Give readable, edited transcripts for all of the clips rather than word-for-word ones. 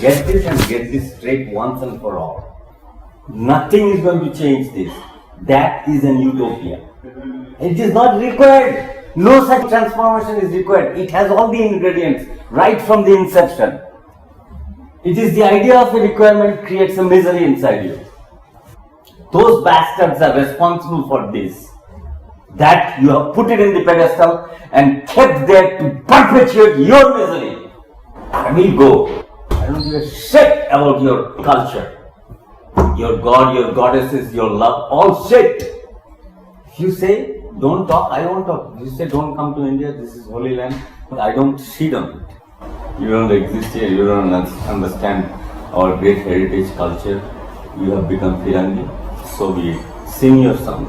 Get this and get this straight once and for all. Nothing is going to change this. That is an utopia. It is not required. No such transformation is required. It has all the ingredients right from the inception. It is the idea of a requirement creates a misery inside you. Those bastards are responsible for this. That you have put it in the pedestal and kept there to perpetuate your misery. I will go. I don't give a shit about your culture. Your God, your goddesses, your love, all shit. If you say, don't talk, I won't talk. If you say, don't come to India, this is Holy Land, I don't shit on it. You don't exist here, you don't understand our great heritage culture. You have become Firangi, so be it. Sing your song.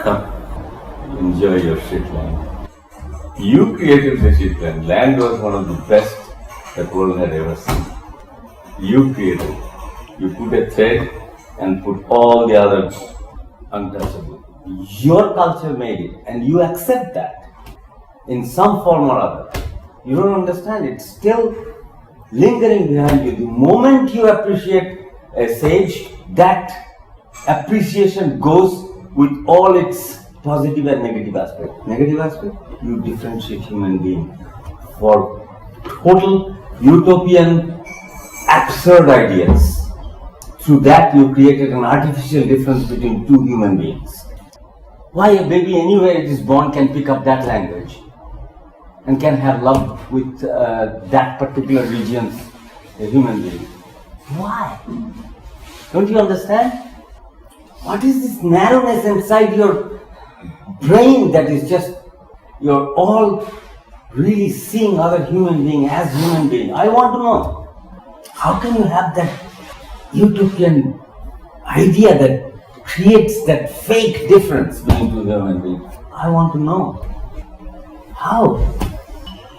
Come, enjoy your shit land. You created the shit land. Land was one of the best the world had ever seen. You created it. You put a thread and put all the other untouchable. Your culture made it and you accept that in some form or other. You don't understand, it's still lingering behind you. The moment you appreciate a sage, that appreciation goes with all its positive and negative aspect. Negative aspect, you differentiate human being for total utopian absurd ideas. Through that you created an artificial difference between two human beings. Why a baby anywhere it is born can pick up that language and can have love with that particular region's human being? Why? Don't you understand? What is this narrowness inside your brain that is just, you're all really seeing other human being as human being? I want to know. How can you have that utopian idea that creates that fake difference between two human beings? I want to know. How?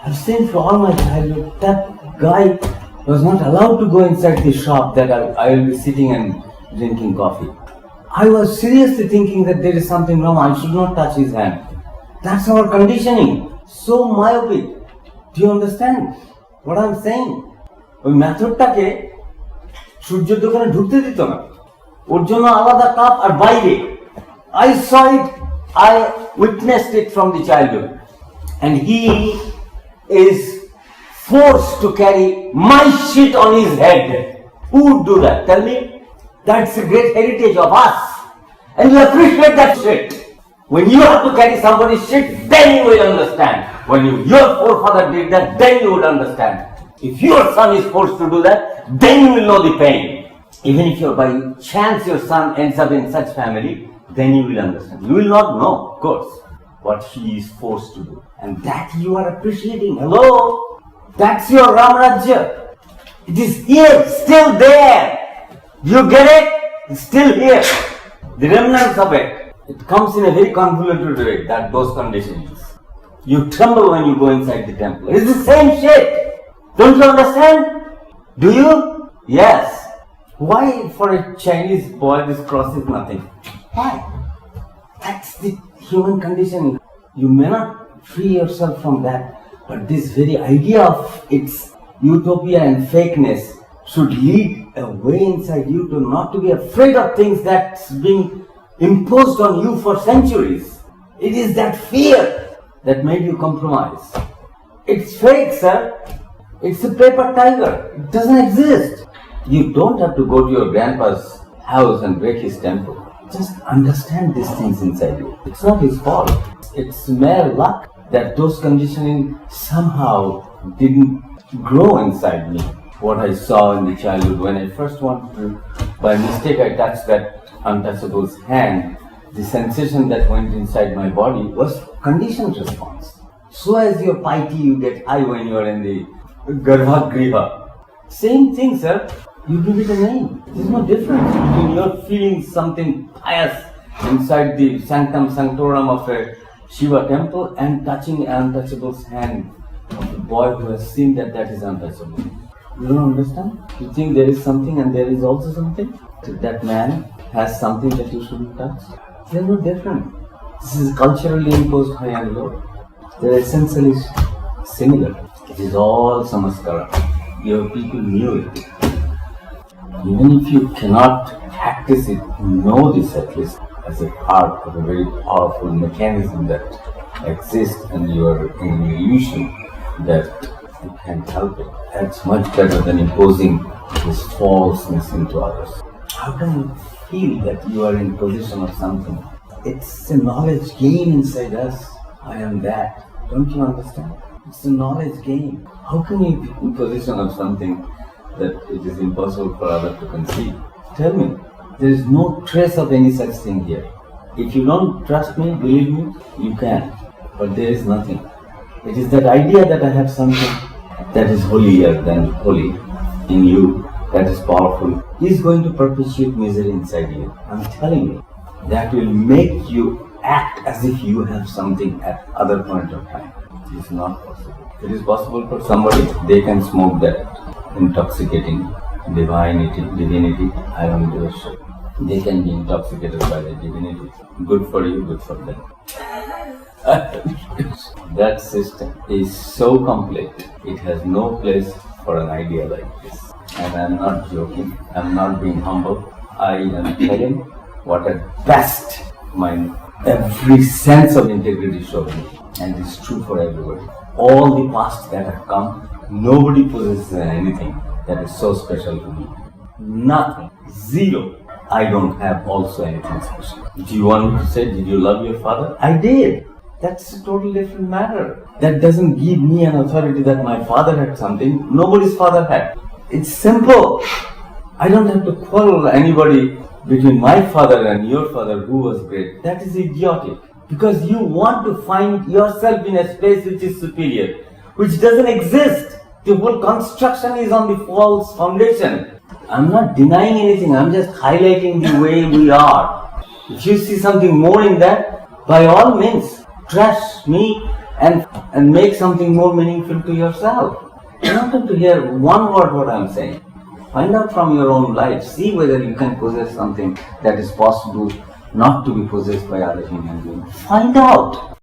I've seen for all my childhood, that guy was not allowed to go inside the shop that I will be sitting and drinking coffee. I was seriously thinking that there is something wrong, I should not touch his hand. That's our conditioning. So myopic. Do you understand what I'm saying? ওই মেথডটাকে সূর্যের দোকানে ঢুকতে দিত না, ওর জন্য আলাদা cup আর বাইরে। I saw it, I witnessed it from the childhood, and he is forced to carry my shit on his head. Who would do that? Tell me. That's a great heritage of us, and you appreciate that shit. When you have to carry somebody's shit, then you will understand. When your forefather did that, then you would understand. If your son is forced to do that, then you will know the pain. Even if by chance your son ends up in such family, then you will understand. You will not know, of course, what he is forced to do. And that you are appreciating. Hello? That's your Ramrajya. It is here, still there. You get it? It's still here. The remnants of it. It comes in a very convoluted way, those conditions. You tremble when you go inside the temple. It's the same shit. Don't you understand? Do you? Yes. Why for a Chinese boy this cross is nothing? Why? That's the human condition. You may not free yourself from that, but this very idea of its utopia and fakeness should lead a way inside you to not to be afraid of things that's being imposed on you for centuries. It is that fear that made you compromise. It's fake, sir. It's a paper tiger. It doesn't exist. You don't have to go to your grandpa's house and break his temple. Just understand these things inside you. It's not his fault. It's mere luck that those conditioning somehow didn't grow inside me. What I saw in the childhood, when I first wanted to, by mistake I touched that untouchable's hand, the sensation that went inside my body was conditioned response. So as your piety, you get high when you are in the Garbhagriha. Same thing, sir. You give it a name. There's no difference between your feeling something pious inside the sanctum sanctorum of a Shiva temple and touching an untouchable's hand of a boy who has seen that is untouchable. You don't understand? You think there is something and there is also something? That man has something that you shouldn't touch? They're no different. This is culturally imposed high and low. They're essentially similar. It is all samaskara. your people knew it. Even if you cannot practice it, know this at least as a part of a very powerful mechanism that exists, and you are in an illusion that you can't help it. That's much better than imposing this falseness into others. How can you feel that you are in possession of something? It's a knowledge game inside us. I am that. Don't you understand? It's a knowledge game. How can you be in possession of something that it is impossible for others to conceive? Tell me. There is no trace of any such thing here. If you don't trust me, believe me, you can. But there is nothing. It is that idea that I have something that is holier than holy in you, that is powerful, is going to perpetuate misery inside you. I'm telling you. That will make you act as if you have something at other point of time. It is not possible. It is possible for somebody, they can smoke that intoxicating divinity, I don't give a shit. They can be intoxicated by the divinity. Good for you, good for them. That system is so complete, it has no place for an idea like this. And I'm not joking, I'm not being humble. I am telling what at best my every sense of integrity shows me. And it's true for everybody. All the past that have come, nobody possesses anything that is so special to me. Nothing. Zero. I don't have also anything special. Do you want me to say, did you love your father? I did. That's a totally different matter. That doesn't give me an authority that my father had something nobody's father had. It's simple. I don't have to quarrel anybody between my father and your father who was great. That is idiotic. Because you want to find yourself in a space which is superior, which doesn't exist. The whole construction is on the false foundation. I'm not denying anything, I'm just highlighting the way we are. If you see something more in that, by all means, trust me and make something more meaningful to yourself. You don't have to hear one word what I'm saying. Find out from your own life. See whether you can possess something that is possible not to be possessed by other human beings. Find out.